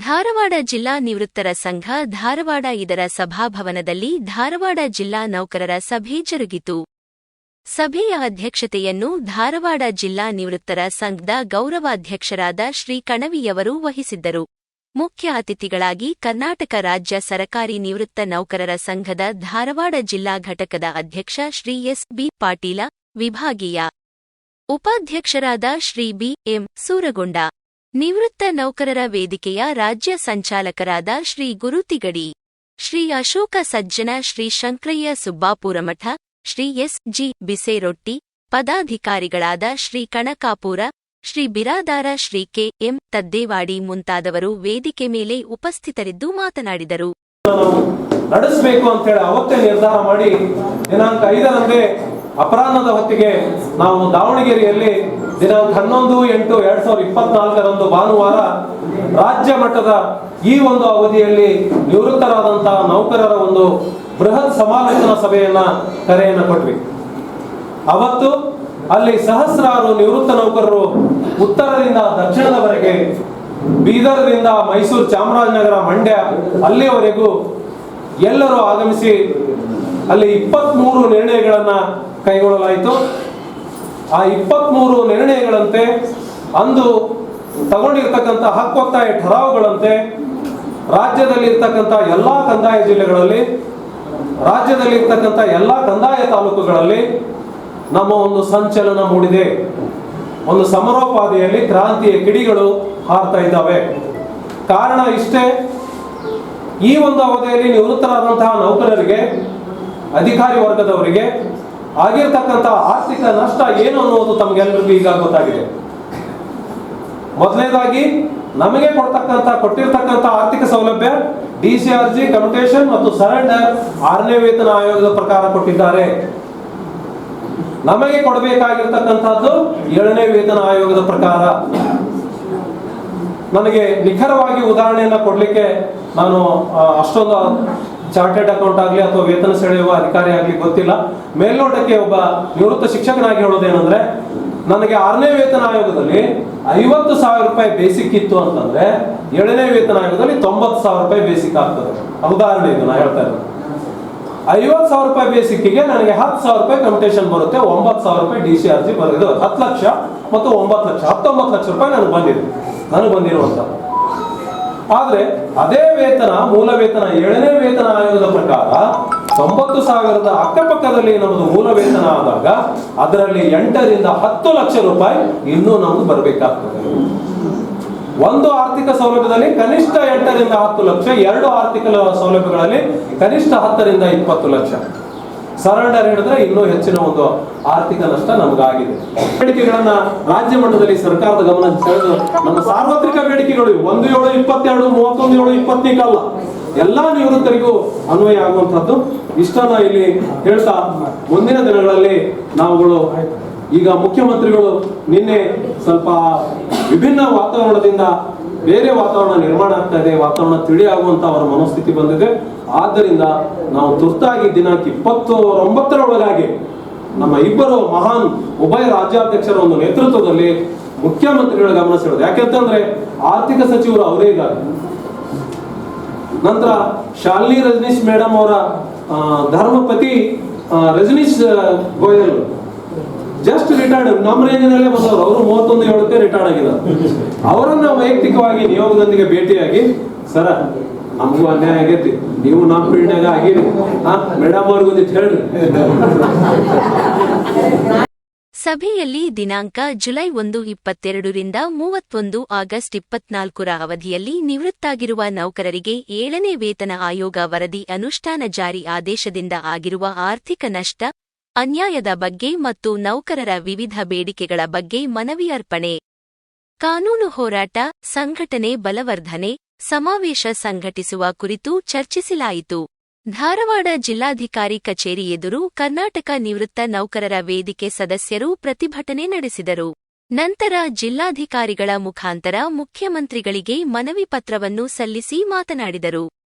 ಧಾರವಾಡ ಜಿಲ್ಲಾ ನಿವೃತ್ತರ ಸಂಘ ಧಾರವಾಡ ಇದರ ಸಭಾಭವನದಲ್ಲಿ ಧಾರವಾಡ ಜಿಲ್ಲಾ ನೌಕರರ ಸಭೆ ಜರುಗಿತು. ಸಭೆಯ ಅಧ್ಯಕ್ಷತೆಯನ್ನು ಧಾರವಾಡ ಜಿಲ್ಲಾ ನಿವೃತ್ತರ ಸಂಘದ ಗೌರವಾಧ್ಯಕ್ಷರಾದ ಶ್ರೀ ಕಣವಿಯವರು ವಹಿಸಿದ್ದರು. ಮುಖ್ಯ ಅತಿಥಿಗಳಾಗಿ ಕರ್ನಾಟಕ ರಾಜ್ಯ ಸರಕಾರಿ ನಿವೃತ್ತ ನೌಕರರ ಸಂಘದ ಧಾರವಾಡ ಜಿಲ್ಲಾ ಘಟಕದ ಅಧ್ಯಕ್ಷ ಶ್ರೀ ಎಸ್. ಬಿ. ಪಾಟೀಲ, ವಿಭಾಗೀಯ ಉಪಾಧ್ಯಕ್ಷರಾದ ಶ್ರೀ ಬಿ. ಎಂ. ಸೂರಗೊಂಡ, ನಿವೃತ್ತ ನೌಕರರ ವೇದಿಕೆಯ ರಾಜ್ಯ ಸಂಚಾಲಕರಾದ ಶ್ರೀ ಗುರುತಿಗಡಿ, ಶ್ರೀ ಅಶೋಕ ಸಜ್ಜನ, ಶ್ರೀ ಶಂಕ್ರಯ್ಯ ಸುಬ್ಬಾಪುರಮಠ, ಶ್ರೀ ಎಸ್. ಜಿ. ಬಿಸೇರೊಟ್ಟಿ, ಪದಾಧಿಕಾರಿಗಳಾದ ಶ್ರೀ ಕಣಕಾಪುರ, ಶ್ರೀ ಬಿರಾದಾರ, ಶ್ರೀ ಕೆ. ಎಂ. ತದ್ದೇವಾಡಿ ಮುಂತಾದವರು ವೇದಿಕೆ ಮೇಲೆ ಉಪಸ್ಥಿತರಿದ್ದು ಮಾತನಾಡಿದರು. ನಡೆಸಬೇಕು ಅಂತ ಹೇಳಿ ಅವತ್ತೇ ನಿರ್ಧಾರ ಮಾಡಿ ದಿನಾಂಕ 5ರಂದೇ ಅಪರಾಹ್ನದ ಹೊತ್ತಿಗೆ ನಾವು ದಾವಣಗೆರೆಯಲ್ಲಿ ದಿನಾಂಕ 11/8/2024 ಭಾನುವಾರ ರಾಜ್ಯ ಮಟ್ಟದ ಈ ಒಂದು ಅವಧಿಯಲ್ಲಿ ನಿವೃತ್ತರಾದಂತಹ ನೌಕರರ ಒಂದು ಬೃಹತ್ ಸಮಾಲೋಚನಾ ಸಭೆಯನ್ನ ಕರೆಯನ್ನ ಕೊಟ್ವಿ. ಅವತ್ತು ಅಲ್ಲಿ ಸಹಸ್ರಾರು ನಿವೃತ್ತ ನೌಕರರು ಉತ್ತರದಿಂದ ದಕ್ಷಿಣದವರೆಗೆ, ಬೀದರ್ದಿಂದ ಮೈಸೂರು, ಚಾಮರಾಜನಗರ, ಮಂಡ್ಯ ಅಲ್ಲಿಯವರೆಗೂ ಎಲ್ಲರೂ ಆಗಮಿಸಿ ಅಲ್ಲಿ 23 ನಿರ್ಣಯಗಳನ್ನ ಕೈಗೊಳ್ಳಲಾಯಿತು. ಆ 23 ನಿರ್ಣಯಗಳಂತೆ ಅಂದು ತಗೊಂಡಿರ್ತಕ್ಕಂಥ ಹಕ್ಕೊತ್ತಾಯ ಠರಾವುಗಳಂತೆ ರಾಜ್ಯದಲ್ಲಿ ಇರ್ತಕ್ಕಂಥ ಎಲ್ಲಾ ಕಂದಾಯ ಜಿಲ್ಲೆಗಳಲ್ಲಿ, ರಾಜ್ಯದಲ್ಲಿ ಇರ್ತಕ್ಕಂಥ ಎಲ್ಲಾ ಕಂದಾಯ ತಾಲೂಕುಗಳಲ್ಲಿ ನಮ್ಮ ಒಂದು ಸಂಚಲನ ಮೂಡಿದೆ. ಒಂದು ಸಮರೋಪಾದಿಯಲ್ಲಿ ಕ್ರಾಂತಿಯ ಕಿಡಿಗಳು ಹಾರ್ತಾ ಇದ್ದಾವೆ. ಕಾರಣ ಇಷ್ಟೇ, ಈ ಒಂದು ಅವಧಿಯಲ್ಲಿ ನಿವೃತ್ತರಾದಂತಹ ನೌಕರರಿಗೆ, ಅಧಿಕಾರಿ ವರ್ಗದವರಿಗೆ ಆಗಿರ್ತಕ್ಕಂಥ ಆರ್ಥಿಕ ನಷ್ಟ ಏನು ಅನ್ನುವುದು ತಮಗೆಲ್ಲರಿಗೂ ಈಗ ಗೊತ್ತಾಗಿದೆ. ಮೊದಲನೇದಾಗಿ ನಮಗೆ ಕೊಟ್ಟಿರ್ತಕ್ಕಂಥ ಆರ್ಥಿಕ ಸೌಲಭ್ಯ ಡಿಸಿಆರ್ಜಿ, ಕಮ್ಯುಟೇಷನ್ ಮತ್ತು ಸರೆಂಡರ್ 6ನೇ ವೇತನ ಆಯೋಗದ ಪ್ರಕಾರ ಕೊಟ್ಟಿದ್ದಾರೆ. ನಮಗೆ ಕೊಡಬೇಕಾಗಿರ್ತಕ್ಕಂಥದ್ದು 7ನೇ ವೇತನ ಆಯೋಗದ ಪ್ರಕಾರ. ನನಗೆ ನಿಖರವಾಗಿ ಉದಾಹರಣೆಯನ್ನ ಕೊಡ್ಲಿಕ್ಕೆ ನಾನು ಅಷ್ಟೊಂದು ಚಾರ್ಟೆಡ್ ಅಕೌಂಟ್ ಆಗಲಿ ಅಥವಾ ವೇತನ ಸೆಳೆಯುವ ಅಧಿಕಾರಿ ಆಗಲಿ ಗೊತ್ತಿಲ್ಲ. ಮೇಲ್ನೋಟಕ್ಕೆ ಒಬ್ಬ ನಿವೃತ್ತ ಶಿಕ್ಷಕನಾಗಿ ಹೇಳೋದೇನೆಂದ್ರೆ, ನನಗೆ 6ನೇ ವೇತನ ಆಯೋಗದಲ್ಲಿ 50,000 ರೂಪಾಯಿ ಬೇಸಿಕ್ ಇತ್ತು ಅಂತಂದ್ರೆ 7ನೇ ವೇತನ ಆಯೋಗದಲ್ಲಿ 90,000 ರೂಪಾಯಿ ಬೇಸಿಕ್ ಆಗ್ತದೆ. ಉದಾಹರಣೆ ಇದು ನಾ ಹೇಳ್ತಾ ಇರೋದು. 50,000 ರೂಪಾಯಿ ಬೇಸಿಕ್ಗೆ ನನಗೆ 10,000 ರೂಪಾಯಿ ಕಮ್ಯುಟೇಷನ್ ಬರುತ್ತೆ, 9,000 ರೂಪಾಯಿ ಡಿಸಿಆರ್ಜಿ ಬರುತ್ತೆ. 10 ಲಕ್ಷ ಮತ್ತು 9 ಲಕ್ಷ 19 ಲಕ್ಷ ರೂಪಾಯಿ ನನಗೆ ಬಂದಿರುವಂತ. ಆದ್ರೆ ಅದೇ ವೇತನ, ಮೂಲ ವೇತನ 7ನೇ ವೇತನ ಆಯೋಗದ ಪ್ರಕಾರ 90,000ದ ಅಕ್ಕಪಕ್ಕದಲ್ಲಿ ನಮ್ಮದು ಮೂಲ ವೇತನ ಆದಾಗ ಅದರಲ್ಲಿ 8ರಿಂದ 10 ಲಕ್ಷ ರೂಪಾಯಿ ಇನ್ನೂ ನಮ್ಗೆ ಬರಬೇಕಾಗ್ತದೆ. ಒಂದು ಆರ್ಥಿಕ ಸೌಲಭ್ಯದಲ್ಲಿ ಕನಿಷ್ಠ 8ರಿಂದ 10 ಲಕ್ಷ, 2 ಆರ್ಥಿಕ ಸೌಲಭ್ಯಗಳಲ್ಲಿ ಕನಿಷ್ಠ 10ರಿಂದ 20 ಲಕ್ಷ. ಸರೆಂಡರ್ ಹಿಡಿದ್ರೆ ಇನ್ನೂ ಹೆಚ್ಚಿನ ಒಂದು ಆರ್ಥಿಕ ನಷ್ಟ ನಮಗಾಗಿದೆ. ಬೇಡಿಕೆಗಳನ್ನ ರಾಜ್ಯ ಮಟ್ಟದಲ್ಲಿ ಸರ್ಕಾರದ ಗಮನ ಸೆಳೆದು ನಮ್ಮ ಸಾರ್ವತ್ರಿಕ ಬೇಡಿಕೆಗಳು 1/7/22, 31/7/24 ಅಲ್ಲ, ಎಲ್ಲಾ ನಿವೃತ್ತರಿಗೂ ಅನ್ವಯ ಆಗುವಂತಹದ್ದು. ಇಷ್ಟನ್ನ ಇಲ್ಲಿ ಹೇಳ್ತಾ ಮುಂದಿನ ದಿನಗಳಲ್ಲಿ ನಾವುಗಳು ಈಗ ಮುಖ್ಯಮಂತ್ರಿಗಳು ನಿನ್ನೆ ಸ್ವಲ್ಪ ವಿಭಿನ್ನ ವಾತಾವರಣದಿಂದ ಬೇರೆ ವಾತಾವರಣ ನಿರ್ಮಾಣ ಆಗ್ತಾ ಇದೆ, ವಾತಾವರಣ ತಿಳಿ ಆಗುವಂತ ಅವರ ಮನೋಸ್ಥಿತಿ ಬಂದಿದೆ. ಆದ್ದರಿಂದ ನಾವು ತುರ್ತಾಗಿ ದಿನಾಂಕ 29ರೊಳಗಾಗಿ ನಮ್ಮ ಇಬ್ಬರು ಮಹಾನ್ ಉಭಯ ರಾಜ್ಯಾಧ್ಯಕ್ಷರ ಒಂದು ನೇತೃತ್ವದಲ್ಲಿ ಮುಖ್ಯಮಂತ್ರಿಗಳ ಗಮನ ಸೆಳೆದು, ಯಾಕೆಂತಂದ್ರೆ ಆರ್ಥಿಕ ಸಚಿವರು ಅವರೇ ಇದ್ದಾರೆ. ನಂತರ ಶಾಲಿನಿ ರಜನೀಶ್ ಮೇಡಮ್ ಅವರ ಧರ್ಮಪತಿ ರಜನೀಶ್ ಗೋಯಲ್ ಜಸ್ಟ್ ರಿಟೈರ್ಡ್, ನಮ್ಮ ರೇಂಜಿನಲ್ಲೇ ಬಂದವರು. ಅವರು 31/7ಕ್ಕೆ ರಿಟೈರ್ಡ್ ಆಗಿದ್ದಾರೆ. ಅವರನ್ನ ವೈಯಕ್ತಿಕವಾಗಿ ನಿಯೋಗದೊಂದಿಗೆ ಭೇಟಿಯಾಗಿ, ಸರ ನಮಗೂ ಅನ್ಯಾಯ ಆಗೈತಿ, ನೀವು ನಮ್ಮ ಫೀಲ್ಡ್ನಾಗ ಆಗಿರಿ, ಮೇಡಮ್ ಅವ್ರಿಗೂ ಹೇಳ್ರಿ. ಸಭೆಯಲ್ಲಿ ದಿನಾಂಕ ಜುಲೈ 1, 2022ರಿಂದ 31 ಆಗಸ್ಟ್ 2024 ಅವಧಿಯಲ್ಲಿ ನಿವೃತ್ತಾಗಿರುವ ನೌಕರರಿಗೆ 7ನೇ ವೇತನ ಆಯೋಗ ವರದಿ ಅನುಷ್ಠಾನ ಜಾರಿ ಆದೇಶದಿಂದ ಆಗಿರುವ ಆರ್ಥಿಕ ನಷ್ಟ, ಅನ್ಯಾಯದ ಬಗ್ಗೆ ಮತ್ತು ನೌಕರರ ವಿವಿಧ ಬೇಡಿಕೆಗಳ ಬಗ್ಗೆ ಮನವಿ ಅರ್ಪಣೆ, ಕಾನೂನು ಹೋರಾಟ, ಸಂಘಟನೆ ಬಲವರ್ಧನೆ, ಸಮಾವೇಶ ಸಂಘಟಿಸುವ ಕುರಿತು ಚರ್ಚಿಸಲಾಯಿತು. ಧಾರವಾಡ ಜಿಲ್ಲಾಧಿಕಾರಿ ಕಚೇರಿ ಎದುರು ಕರ್ನಾಟಕ ನಿವೃತ್ತ ನೌಕರರ ವೇದಿಕೆ ಸದಸ್ಯರು ಪ್ರತಿಭಟನೆ ನಡೆಸಿದರು. ನಂತರ ಜಿಲ್ಲಾಧಿಕಾರಿಗಳ ಮುಖಾಂತರ ಮುಖ್ಯಮಂತ್ರಿಗಳಿಗೆ ಮನವಿ ಪತ್ರವನ್ನು ಸಲ್ಲಿಸಿ ಮಾತನಾಡಿದರು.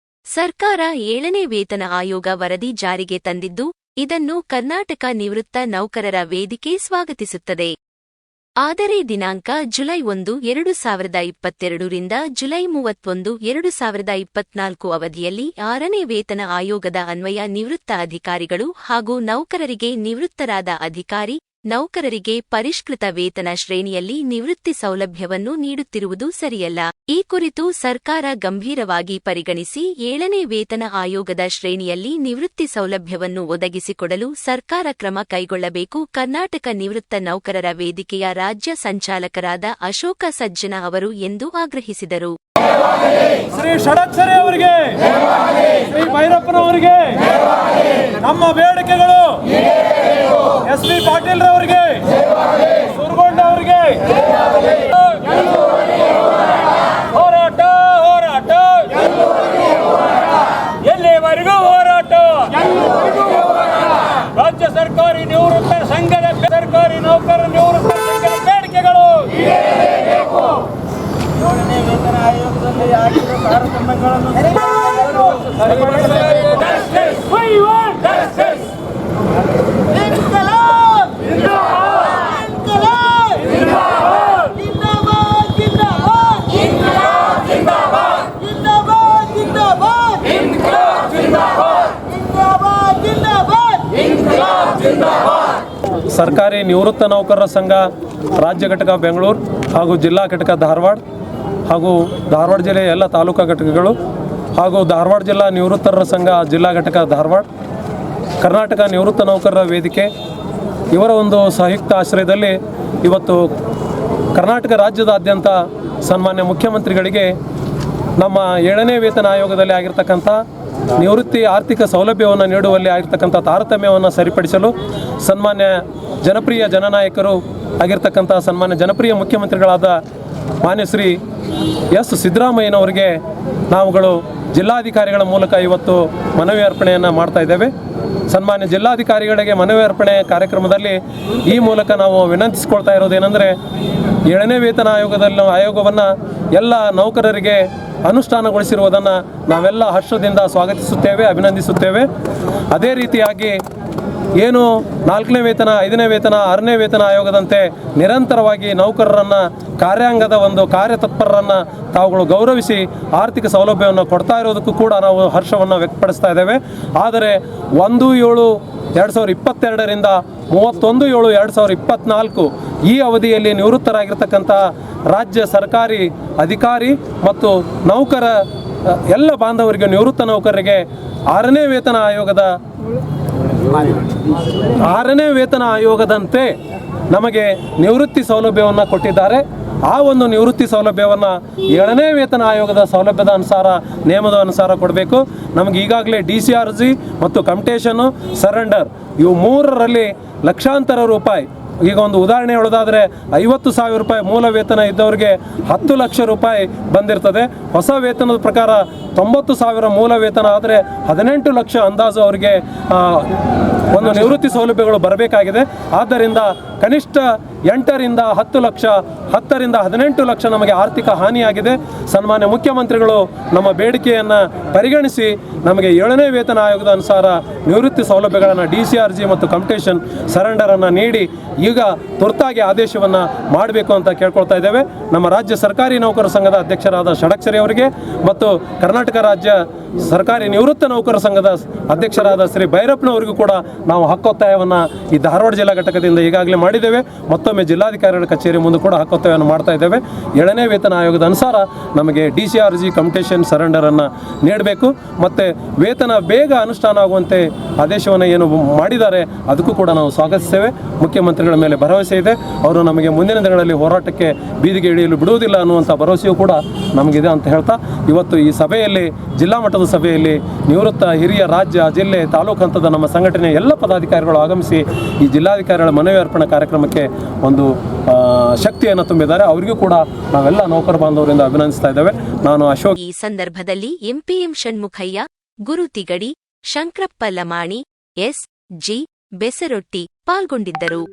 ಸರ್ಕಾರ 7ನೇ ವೇತನ ಆಯೋಗ ವರದಿ ಜಾರಿಗೆ ತಂದಿದ್ದು, ಇದನ್ನು ಕರ್ನಾಟಕ ನಿವೃತ್ತ ನೌಕರರ ವೇದಿಕೆ ಸ್ವಾಗತಿಸುತ್ತದೆ. ಆದರೆ ದಿನಾಂಕ ಜುಲೈ 1, 2022 ರಿಂದ ಜುಲೈ 31, 2024 ಅವಧಿಯಲ್ಲಿ 6ನೇ ವೇತನ ಆಯೋಗದ ಅನ್ವಯ ನಿವೃತ್ತ ಅಧಿಕಾರಿಗಳು ಹಾಗೂ ನೌಕರರಿಗೆ ನಿವೃತ್ತರಾದ ಅಧಿಕಾರಿ ನೌಕರರಿಗೆ ಪರಿಷ್ಕೃತ ವೇತನ ಶ್ರೇಣಿಯಲ್ಲಿ ನಿವೃತ್ತಿ ಸೌಲಭ್ಯವನ್ನು ನೀಡುತ್ತಿರುವುದು ಸರಿಯಲ್ಲ. ಈ ಕುರಿತು ಸರ್ಕಾರ ಗಂಭೀರವಾಗಿ ಪರಿಗಣಿಸಿ 7ನೇ ವೇತನ ಆಯೋಗದ ಶ್ರೇಣಿಯಲ್ಲಿ ನಿವೃತ್ತಿ ಸೌಲಭ್ಯವನ್ನು ಒದಗಿಸಿಕೊಡಲು ಸರ್ಕಾರ ಕ್ರಮ ಕೈಗೊಳ್ಳಬೇಕು. ಕರ್ನಾಟಕ ನಿವೃತ್ತ ನೌಕರರ ವೇದಿಕೆಯ ರಾಜ್ಯ ಸಂಚಾಲಕರಾದ ಅಶೋಕ ಸಜ್ಜನ ಅವರು ಎಂದು ಆಗ್ರಹಿಸಿದರು. ಶ್ರೀ ಷಡಕ್ಷರಿ ಅವರಿಗೆ, ಶ್ರೀ ಭೈರಪ್ಪನವರಿಗೆ ನಮ್ಮ ಬೇಡಿಕೆಗಳು, ಎಸ್ ಪಿ ಪಾಟೀಲ್ ರವರಿಗೆ, ಸುರಗೊಂಡ ಅವರಿಗೆ ಹೋರಾಟ ಹೋರಾಟ ಎಲ್ಲಿವರೆಗೂ ಹೋರಾಟ. ರಾಜ್ಯ ಸರ್ಕಾರಿ ನಿವೃತ್ತರ ಸಂಘದ ಸರ್ಕಾರಿ ನೌಕರರ ನಿವೃತ್ತರ ಸಂಘದ ಬೇಡಿಕೆಗಳು 7ನೇ ವೇತನ ಆಯೋಗದಲ್ಲಿ ಆಗಿರುವ ತಾರತಮ್ಯಗಳನ್ನು ಸರ್ಕಾರಿ ನಿವೃತ್ತ ನೌಕರರ ಸಂಘ ರಾಜ್ಯ ಘಟಕ ಬೆಂಗಳೂರು ಹಾಗೂ ಜಿಲ್ಲಾ ಘಟಕ ಧಾರವಾಡ ಹಾಗೂ ಧಾರವಾಡ ಜಿಲ್ಲೆಯ ಎಲ್ಲ ತಾಲೂಕಾ ಘಟಕಗಳು ಹಾಗೂ ಧಾರವಾಡ ಜಿಲ್ಲಾ ನಿವೃತ್ತರರ ಸಂಘ ಜಿಲ್ಲಾ ಘಟಕ ಧಾರವಾಡ, ಕರ್ನಾಟಕ ನಿವೃತ್ತ ನೌಕರರ ವೇದಿಕೆ ಇವರ ಒಂದು ಸಂಯುಕ್ತ ಆಶ್ರಯದಲ್ಲಿ ಇವತ್ತು ಕರ್ನಾಟಕ ರಾಜ್ಯದಾದ್ಯಂತ ಸನ್ಮಾನ್ಯ ಮುಖ್ಯಮಂತ್ರಿಗಳಿಗೆ ನಮ್ಮ 7ನೇ ವೇತನ ಆಯೋಗದಲ್ಲಿ ಆಗಿರ್ತಕ್ಕಂಥ ನಿವೃತ್ತಿ ಆರ್ಥಿಕ ಸೌಲಭ್ಯವನ್ನು ನೀಡುವಲ್ಲಿ ಆಗಿರ್ತಕ್ಕಂಥ ತಾರತಮ್ಯವನ್ನು ಸರಿಪಡಿಸಲು ಸನ್ಮಾನ್ಯ ಜನಪ್ರಿಯ ಜನನಾಯಕರು ಆಗಿರ್ತಕ್ಕಂಥ ಸನ್ಮಾನ್ಯ ಜನಪ್ರಿಯ ಮುಖ್ಯಮಂತ್ರಿಗಳಾದ ಮಾನ್ಯ ಶ್ರೀ ಎಸ್ ಸಿದ್ದರಾಮಯ್ಯನವರಿಗೆ ನಾವುಗಳು ಜಿಲ್ಲಾಧಿಕಾರಿಗಳ ಮೂಲಕ ಇವತ್ತು ಮನವಿ ಅರ್ಪಣೆಯನ್ನು ಮಾಡ್ತಾ ಇದ್ದೇವೆ. ಸನ್ಮಾನ್ಯ ಜಿಲ್ಲಾಧಿಕಾರಿಗಳಿಗೆ ಮನವಿ ಅರ್ಪಣೆ ಕಾರ್ಯಕ್ರಮದಲ್ಲಿ ಈ ಮೂಲಕ ನಾವು ವಿನಂತಿಸಿಕೊಳ್ತಾ ಇರೋದೇನೆಂದರೆ 7ನೇ ವೇತನ ಆಯೋಗವನ್ನು ಎಲ್ಲ ನೌಕರರಿಗೆ ಅನುಷ್ಠಾನಗೊಳಿಸಿರುವುದನ್ನು ನಾವೆಲ್ಲ ಹರ್ಷದಿಂದ ಸ್ವಾಗತಿಸುತ್ತೇವೆ, ಅಭಿನಂದಿಸುತ್ತೇವೆ. ಅದೇ ರೀತಿಯಾಗಿ ಏನು 4ನೇ ವೇತನ, 5ನೇ ವೇತನ, 6ನೇ ವೇತನ ಆಯೋಗದಂತೆ ನಿರಂತರವಾಗಿ ನೌಕರರನ್ನು ಕಾರ್ಯಾಂಗದ ಒಂದು ಕಾರ್ಯತತ್ಪರರನ್ನು ತಾವುಗಳು ಗೌರವಿಸಿ ಆರ್ಥಿಕ ಸೌಲಭ್ಯವನ್ನು ಕೊಡ್ತಾ ಇರೋದಕ್ಕೂ ಕೂಡ ನಾವು ಹರ್ಷವನ್ನು ವ್ಯಕ್ತಪಡಿಸ್ತಾ ಇದ್ದೇವೆ. ಆದರೆ 1/7/2022 ರಿಂದ 31/7/2024 ಈ ಅವಧಿಯಲ್ಲಿ ನಿವೃತ್ತರಾಗಿರ್ತಕ್ಕಂಥ ರಾಜ್ಯ ಸರ್ಕಾರಿ ಅಧಿಕಾರಿ ಮತ್ತು ನೌಕರ ಎಲ್ಲ ಬಾಂಧವರಿಗೆ, ನಿವೃತ್ತ ನೌಕರರಿಗೆ 6ನೇ ವೇತನ ಆಯೋಗದಂತೆ ನಮಗೆ ನಿವೃತ್ತಿ ಸೌಲಭ್ಯವನ್ನು ಕೊಟ್ಟಿದ್ದಾರೆ. ಆ ಒಂದು ನಿವೃತ್ತಿ ಸೌಲಭ್ಯವನ್ನು 7ನೇ ವೇತನ ಆಯೋಗದ ಸೌಲಭ್ಯದ ಅನುಸಾರ, ನಿಯಮದ ಅನುಸಾರ ಕೊಡಬೇಕು. ನಮಗೆ ಈಗಾಗಲೇ DCRG ಮತ್ತು ಕಮ್ಯುಟೇಷನ್ನು, ಸರೆಂಡರ್ ಇವು 3ರಲ್ಲಿ ಲಕ್ಷಾಂತರ ರೂಪಾಯಿ. ಈಗ ಒಂದು ಉದಾಹರಣೆ ಹೇಳೋದಾದರೆ 50,000 ರೂಪಾಯಿ ಮೂಲ ವೇತನ ಇದ್ದವರಿಗೆ 10 ಲಕ್ಷ ರೂಪಾಯಿ ಬಂದಿರ್ತದೆ. ಹೊಸ ವೇತನದ ಪ್ರಕಾರ 90,000 ಮೂಲ ವೇತನ ಆದರೆ 18 ಲಕ್ಷ ಅಂದಾಜು ಅವರಿಗೆ ಒಂದು ನಿವೃತ್ತಿ ಸೌಲಭ್ಯಗಳು ಬರಬೇಕಾಗಿದೆ. ಆದ್ದರಿಂದ ಕನಿಷ್ಠ 8 ರಿಂದ 10 ಲಕ್ಷ, 10 ರಿಂದ 18 ಲಕ್ಷ ನಮಗೆ ಆರ್ಥಿಕ ಹಾನಿಯಾಗಿದೆ. ಸನ್ಮಾನ್ಯ ಮುಖ್ಯಮಂತ್ರಿಗಳು ನಮ್ಮ ಬೇಡಿಕೆಯನ್ನು ಪರಿಗಣಿಸಿ ನಮಗೆ 7ನೇ ವೇತನ ಆಯೋಗದ ಅನುಸಾರ ನಿವೃತ್ತಿ ಸೌಲಭ್ಯಗಳನ್ನು DCRG ಮತ್ತು ಕಮ್ಯುಟೇಷನ್ ಸರೆಂಡರನ್ನು ನೀಡಿ ಈಗ ತುರ್ತಾಗಿ ಆದೇಶವನ್ನು ಮಾಡಬೇಕು ಅಂತ ಕೇಳ್ಕೊಳ್ತಾ ಇದ್ದೇವೆ. ನಮ್ಮ ರಾಜ್ಯ ಸರ್ಕಾರಿ ನೌಕರರ ಸಂಘದ ಅಧ್ಯಕ್ಷರಾದ ಷಡಕ್ಷರಿ ಅವರಿಗೆ ಮತ್ತು ಕರ್ನಾಟಕ ರಾಜ್ಯ ಸರ್ಕಾರಿ ನಿವೃತ್ತ ನೌಕರರ ಸಂಘದ ಅಧ್ಯಕ್ಷರಾದ ಶ್ರೀ ಭೈರಪ್ಪನವರಿಗೂ ಕೂಡ ನಾವು ಹಕ್ಕೊತ್ತಾಯವನ್ನು ಈ ಧಾರವಾಡ ಜಿಲ್ಲಾ ಘಟಕದಿಂದ ಈಗಾಗಲೇ ಮಾಡಿದ್ದೇವೆ. ಮತ್ತೊಮ್ಮೆ ಜಿಲ್ಲಾಧಿಕಾರಿಗಳ ಕಚೇರಿ ಮುಂದೆ ಕೂಡ ಹಕ್ಕೊತ್ತಾಯವನ್ನು ಮಾಡ್ತಾ ಇದ್ದೇವೆ. 7ನೇ ವೇತನ ಆಯೋಗದ ಅನುಸಾರ ನಮಗೆ DCRG ಕಮ್ಯುಟೇಷನ್ ಸರೆಂಡರನ್ನು ನೀಡಬೇಕು. ಮತ್ತು ವೇತನ ಬೇಗ ಅನುಷ್ಠಾನ ಆಗುವಂತೆ ಆದೇಶವನ್ನು ಏನು ಮಾಡಿದ್ದಾರೆ ಅದಕ್ಕೂ ಕೂಡ ನಾವು ಸ್ವಾಗತಿಸ್ತೇವೆ. ಮುಖ್ಯಮಂತ್ರಿಗಳ ಮೇಲೆ ಭರವಸೆ ಇದೆ. ಅವರು ನಮಗೆ ಮುಂದಿನ ದಿನಗಳಲ್ಲಿ ಹೋರಾಟಕ್ಕೆ ಬೀದಿಗೆ ಇಳಿಯಲು ಬಿಡುವುದಿಲ್ಲ ಅನ್ನುವಂಥ ಭರವಸೆಯೂ ಕೂಡ ನಮಗಿದೆ ಅಂತ ಹೇಳ್ತಾ, ಇವತ್ತು ಈ ಸಭೆಯಲ್ಲಿ, ಜಿಲ್ಲಾ ಮಟ್ಟದ ಸಭೆಯಲ್ಲಿ ನಿವೃತ್ತ ಹಿರಿಯ ರಾಜ್ಯ, ಜಿಲ್ಲೆ, ತಾಲೂಕು ಹಂತದ ನಮ್ಮ ಸಂಘಟನೆಯ ಎಲ್ಲ ಪದಾಧಿಕಾರಿಗಳು ಆಗಮಿಸಿ ಈ ಜಿಲ್ಲಾಧಿಕಾರಿಗಳ ಮನವಿ ಅರ್ಪಣಾ ಕಾರ್ಯಕ್ರಮಕ್ಕೆ ಒಂದು ಶಕ್ತಿಯನ್ನು ತುಂಬಿದ್ದಾರೆ. ಅವರಿಗೂ ಕೂಡ ನಾವೆಲ್ಲ ನೌಕರ ಬಾಂಧವರಿಂದ ಅಭಿನಂದಿಸ್ತಾ ಇದ್ದೇವೆ. ನಾನು ಅಶೋಕ್. ಈ ಸಂದರ್ಭದಲ್ಲಿ MPM ಷಣ್ಮುಖಯ್ಯ, ಗುರು ತಿಗಡಿ, ಶಂಕ್ರಪ್ಪ ಲಮಾಣಿ, SG ಬೆಸರೊಟ್ಟಿ ಪಾಲ್ಗೊಂಡಿದ್ದರು.